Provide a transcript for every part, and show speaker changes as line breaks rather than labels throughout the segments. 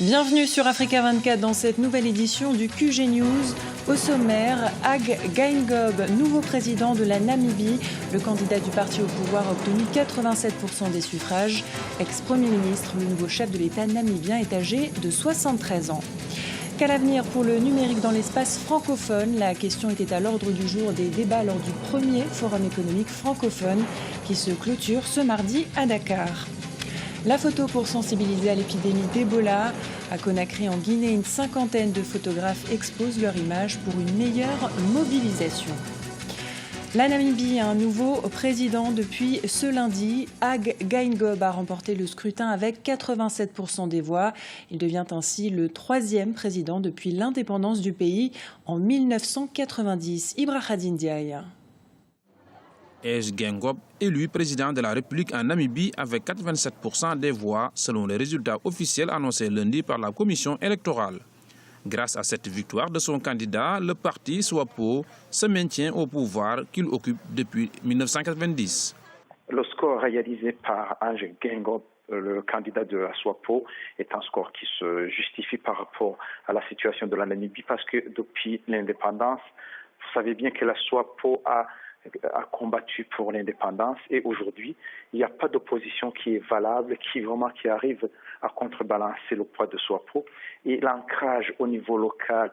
Bienvenue sur Africa 24 dans cette nouvelle édition du QG News. Au sommaire, Hage Geingob, nouveau président de la Namibie. Le candidat du parti au pouvoir a obtenu 87% des suffrages. Ex-premier ministre, le nouveau chef de l'État namibien est âgé de 73 ans. Quel avenir pour le numérique dans l'espace francophone? La question était à l'ordre du jour des débats lors du premier forum économique francophone qui se clôture ce mardi à Dakar. La photo pour sensibiliser à l'épidémie d'Ebola. À Conakry, en Guinée, une cinquantaine de photographes exposent leur image pour une meilleure mobilisation. La Namibie a un nouveau président depuis ce lundi. Hage Geingob a remporté le scrutin avec 87% des voix. Il devient ainsi le troisième président depuis l'indépendance du pays en 1990. Ibrahim Diaye.
Hage Geingob, élu président de la République en Namibie avec 87% des voix, selon les résultats officiels annoncés lundi par la commission électorale. Grâce à cette victoire de son candidat, le parti SWAPO se maintient au pouvoir qu'il occupe depuis 1990.
Le score réalisé par Hage Geingob, le candidat de la SWAPO, est un score qui se justifie par rapport à la situation de la Namibie parce que depuis l'indépendance, vous savez bien que la SWAPO a combattu pour l'indépendance et aujourd'hui, il n'y a pas d'opposition qui est valable, qui arrive à contrebalancer le poids de SWAPO. Et l'ancrage au niveau local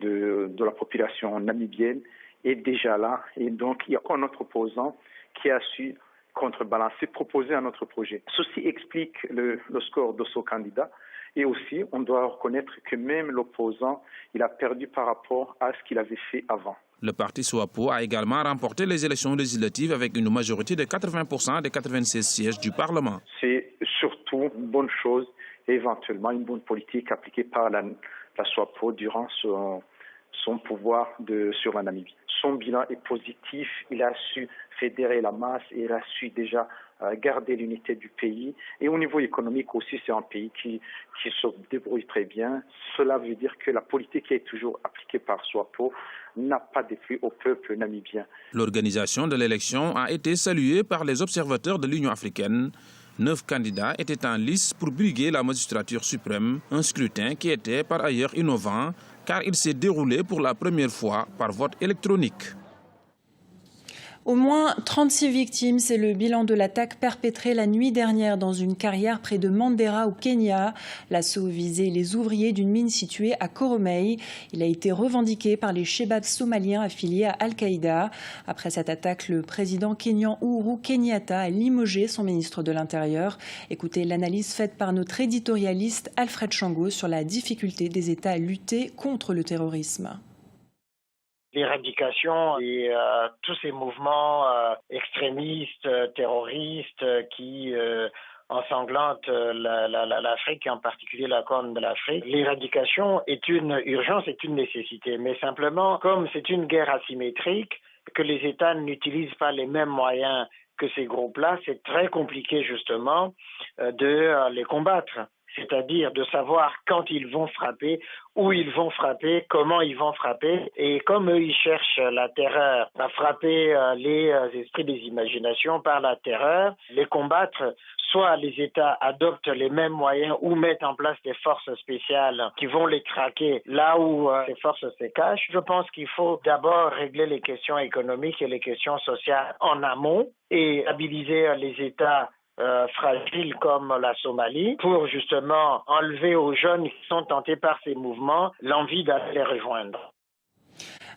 de la population namibienne est déjà là. Et donc, il y a un autre opposant qui a su contrebalancer, proposer un autre projet. Ceci explique le score de ce candidat. Et aussi, on doit reconnaître que même l'opposant, il a perdu par rapport à ce qu'il avait fait avant.
Le parti SWAPO a également remporté les élections législatives avec une majorité de 80% des 96 sièges du Parlement.
C'est surtout une bonne chose et éventuellement une bonne politique appliquée par la SWAPO durant son pouvoir sur la Namibie. Son bilan est positif, il a su fédérer la masse et il a su déjà garder l'unité du pays. Et au niveau économique aussi, c'est un pays qui se débrouille très bien. Cela veut dire que la politique qui est toujours appliquée par SWAPO n'a pas déplu au peuple namibien.
L'organisation de l'élection a été saluée par les observateurs de l'Union africaine. 9 candidats étaient en lice pour briguer la magistrature suprême, un scrutin qui était par ailleurs innovant car il s'est déroulé pour la première fois par vote électronique.
Au moins 36 victimes, c'est le bilan de l'attaque perpétrée la nuit dernière dans une carrière près de Mandera au Kenya. L'assaut visait les ouvriers d'une mine située à Koromey. Il a été revendiqué par les Shebabs somaliens affiliés à Al-Qaïda. Après cette attaque, le président kényan Uhuru Kenyatta a limogé son ministre de l'Intérieur. Écoutez l'analyse faite par notre éditorialiste Alfred Chango sur la difficulté des États à lutter contre le terrorisme.
L'éradication et tous ces mouvements extrémistes, terroristes qui ensanglantent l'Afrique, en particulier la Corne de l'Afrique. L'éradication est une urgence, est une nécessité, mais simplement, comme c'est une guerre asymétrique, que les États n'utilisent pas les mêmes moyens que ces groupes-là, c'est très compliqué justement de les combattre. C'est-à-dire de savoir quand ils vont frapper, où ils vont frapper, comment ils vont frapper. Et comme eux, ils cherchent la terreur, à frapper les esprits des imaginations par la terreur, les combattre, soit les États adoptent les mêmes moyens ou mettent en place des forces spéciales qui vont les traquer là où ces forces se cachent. Je pense qu'il faut d'abord régler les questions économiques et les questions sociales en amont et habiliser les États fragiles comme la Somalie pour justement enlever aux jeunes qui sont tentés par ces mouvements l'envie d'aller les rejoindre.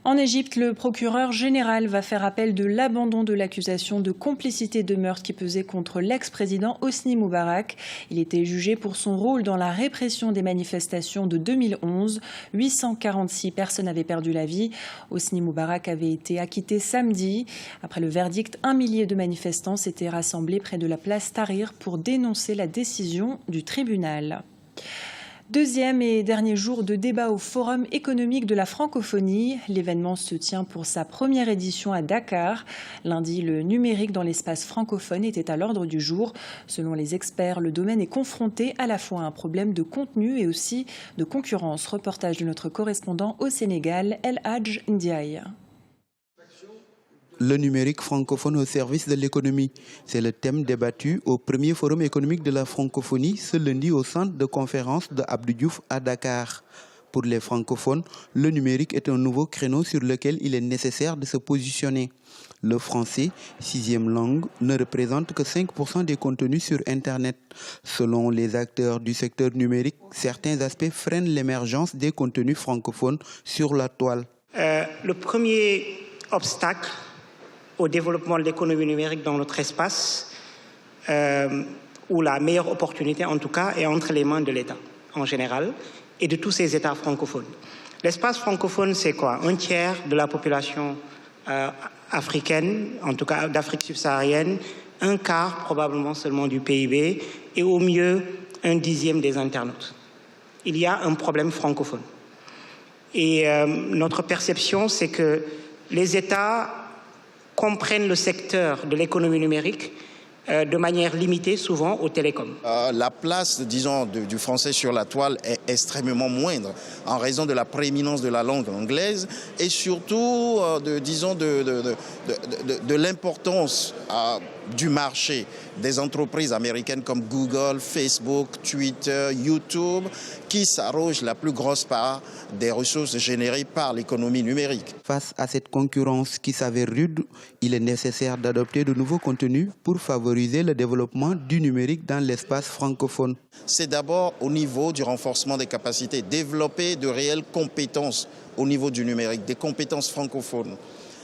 En Égypte, le procureur général va faire appel de l'abandon de l'accusation de complicité de meurtre qui pesait contre l'ex-président Hosni Moubarak. Il était jugé pour son rôle dans la répression des manifestations de 2011. 846 personnes avaient perdu la vie. Hosni Moubarak avait été acquitté samedi. Après le verdict, 1 millier de manifestants s'étaient rassemblés près de la place Tahrir pour dénoncer la décision du tribunal. Deuxième et dernier jour de débat au Forum économique de la francophonie. L'événement se tient pour sa première édition à Dakar. Lundi, le numérique dans l'espace francophone était à l'ordre du jour. Selon les experts, le domaine est confronté à la fois à un problème de contenu et aussi de concurrence. Reportage de notre correspondant au Sénégal, El Hadj Ndiaye.
le numérique francophone au service de l'économie. C'est le thème débattu au premier forum économique de la francophonie ce lundi au centre de conférence de Abdou Diouf à Dakar. Pour les francophones, le numérique est un nouveau créneau sur lequel il est nécessaire de se positionner. Le français, 6e langue, ne représente que 5% des contenus sur Internet. Selon les acteurs du secteur numérique, certains aspects freinent l'émergence des contenus francophones sur la toile.
Le premier obstacle au développement de l'économie numérique dans notre espace, ou la meilleure opportunité en tout cas, est entre les mains de l'État en général et de tous ces États francophones. L'espace francophone, c'est quoi? Un tiers de la population africaine, en tout cas d'Afrique subsaharienne, un quart probablement seulement du PIB et au mieux un dixième des internautes. Il y a un problème francophone. Et notre perception, c'est que les États comprennent le secteur de l'économie numérique de manière limitée, souvent aux télécoms.
La place, disons, du français sur la toile est extrêmement moindre en raison de la prééminence de la langue anglaise et surtout, de l'importance du marché des entreprises américaines comme Google, Facebook, Twitter, YouTube, qui s'arrogent la plus grosse part des ressources générées par l'économie numérique.
Face à cette concurrence qui s'avère rude, il est nécessaire d'adopter de nouveaux contenus pour favoriser le développement du numérique dans l'espace francophone.
C'est d'abord au niveau du renforcement des capacités, développer de réelles compétences au niveau du numérique, des compétences francophones.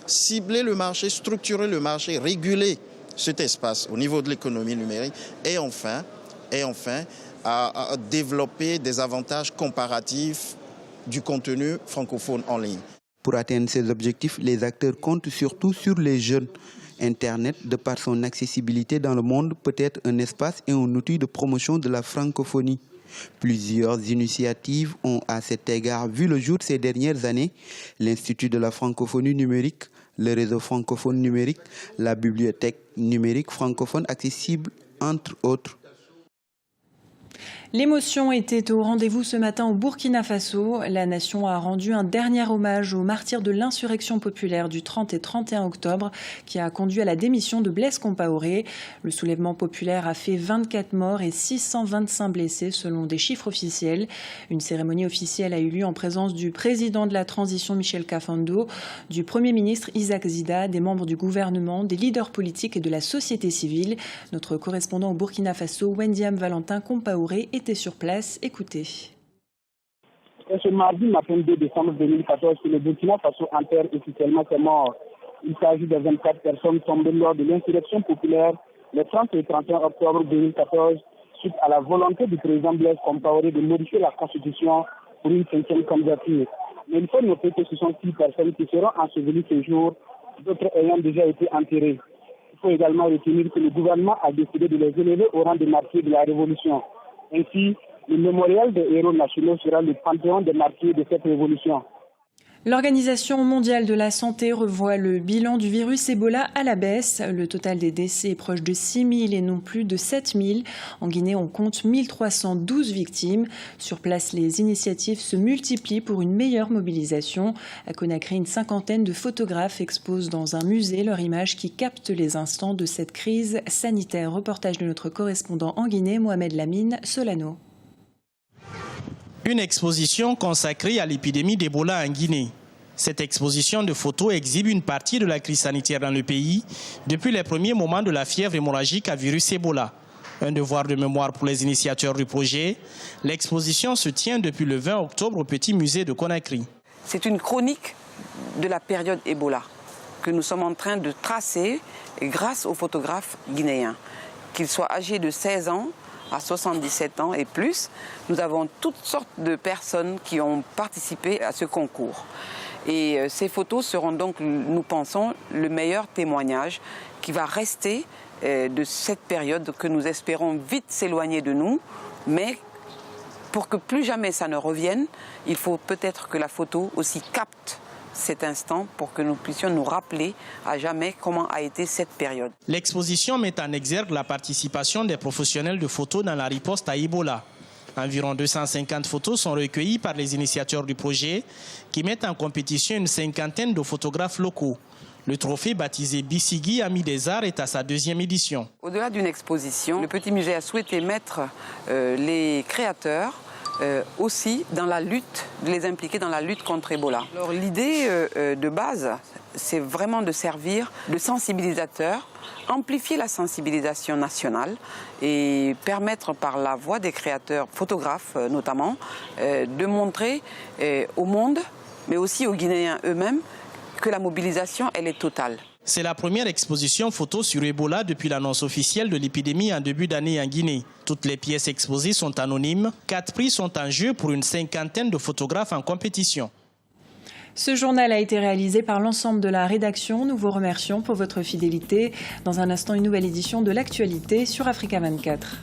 Cibler le marché, structurer le marché, réguler cet espace au niveau de l'économie numérique et enfin à développer des avantages comparatifs du contenu francophone en ligne.
Pour atteindre ces objectifs, les acteurs comptent surtout sur les jeunes. Internet, de par son accessibilité dans le monde, peut être un espace et un outil de promotion de la francophonie. Plusieurs initiatives ont à cet égard vu le jour ces dernières années. L'Institut de la francophonie numérique, le réseau francophone numérique, la bibliothèque numérique francophone accessible, entre autres.
L'émotion était au rendez-vous ce matin au Burkina Faso. La nation a rendu un dernier hommage aux martyrs de l'insurrection populaire du 30 et 31 octobre qui a conduit à la démission de Blaise Compaoré. Le soulèvement populaire a fait 24 morts et 625 blessés selon des chiffres officiels. Une cérémonie officielle a eu lieu en présence du président de la transition Michel Kafando, du Premier ministre Isaac Zida, des membres du gouvernement, des leaders politiques et de la société civile. Notre correspondant au Burkina Faso, Wendiam Valentin Compaoré, était sur place. Écoutez.
Ce mardi matin 2 décembre 2014, le Burkina Faso enterre officiellement ses morts. Il s'agit de 24 personnes tombées lors de l'insurrection populaire le 30 et 31 octobre 2014 suite à la volonté du président Blaise Compaoré de modifier la constitution pour une 5e candidature. Mais il faut noter que ce sont 6 personnes qui seront ensevelies ce jour, d'autres ayant déjà été enterrées. Il faut également retenir que le gouvernement a décidé de les élever au rang de martyrs de la Révolution. Ainsi, le mémorial des héros nationaux sera le panthéon des martyrs de cette révolution.
L'Organisation mondiale de la santé revoit le bilan du virus Ebola à la baisse. Le total des décès est proche de 6 000 et non plus de 7 000. En Guinée, on compte 1 312 victimes. Sur place, les initiatives se multiplient pour une meilleure mobilisation. À Conakry, une cinquantaine de photographes exposent dans un musée leurs images qui captent les instants de cette crise sanitaire. Reportage de notre correspondant en Guinée, Mohamed Lamine Solano.
Une exposition consacrée à l'épidémie d'Ebola en Guinée. Cette exposition de photos exhibe une partie de la crise sanitaire dans le pays depuis les premiers moments de la fièvre hémorragique à virus Ebola. Un devoir de mémoire pour les initiateurs du projet. L'exposition se tient depuis le 20 octobre au Petit Musée de Conakry.
C'est une chronique de la période Ebola que nous sommes en train de tracer grâce aux photographes guinéens. Qu'ils soient âgés de 16 ans, à 77 ans et plus, nous avons toutes sortes de personnes qui ont participé à ce concours. Et ces photos seront donc, nous pensons, le meilleur témoignage qui va rester de cette période que nous espérons vite s'éloigner de nous. Mais pour que plus jamais ça ne revienne, il faut peut-être que la photo aussi capte cet instant pour que nous puissions nous rappeler à jamais comment a été cette période.
L'exposition met en exergue la participation des professionnels de photos dans la riposte à Ebola. Environ 250 photos sont recueillies par les initiateurs du projet qui mettent en compétition une cinquantaine de photographes locaux. Le trophée baptisé Bissigi Ami des Arts est à sa 2e édition.
Au-delà d'une exposition, le Petit Musée a souhaité mettre les créateurs aussi dans la lutte, de les impliquer dans la lutte contre Ebola. Alors l'idée de base, c'est vraiment de servir de sensibilisateur, amplifier la sensibilisation nationale et permettre par la voix des créateurs, photographes notamment, de montrer au monde, mais aussi aux Guinéens eux-mêmes, que la mobilisation, elle est totale.
C'est la première exposition photo sur Ebola depuis l'annonce officielle de l'épidémie en début d'année en Guinée. Toutes les pièces exposées sont anonymes. 4 prix sont en jeu pour une 50aine de photographes en compétition.
Ce journal a été réalisé par l'ensemble de la rédaction. Nous vous remercions pour votre fidélité. Dans un instant, une nouvelle édition de l'actualité sur Africa 24.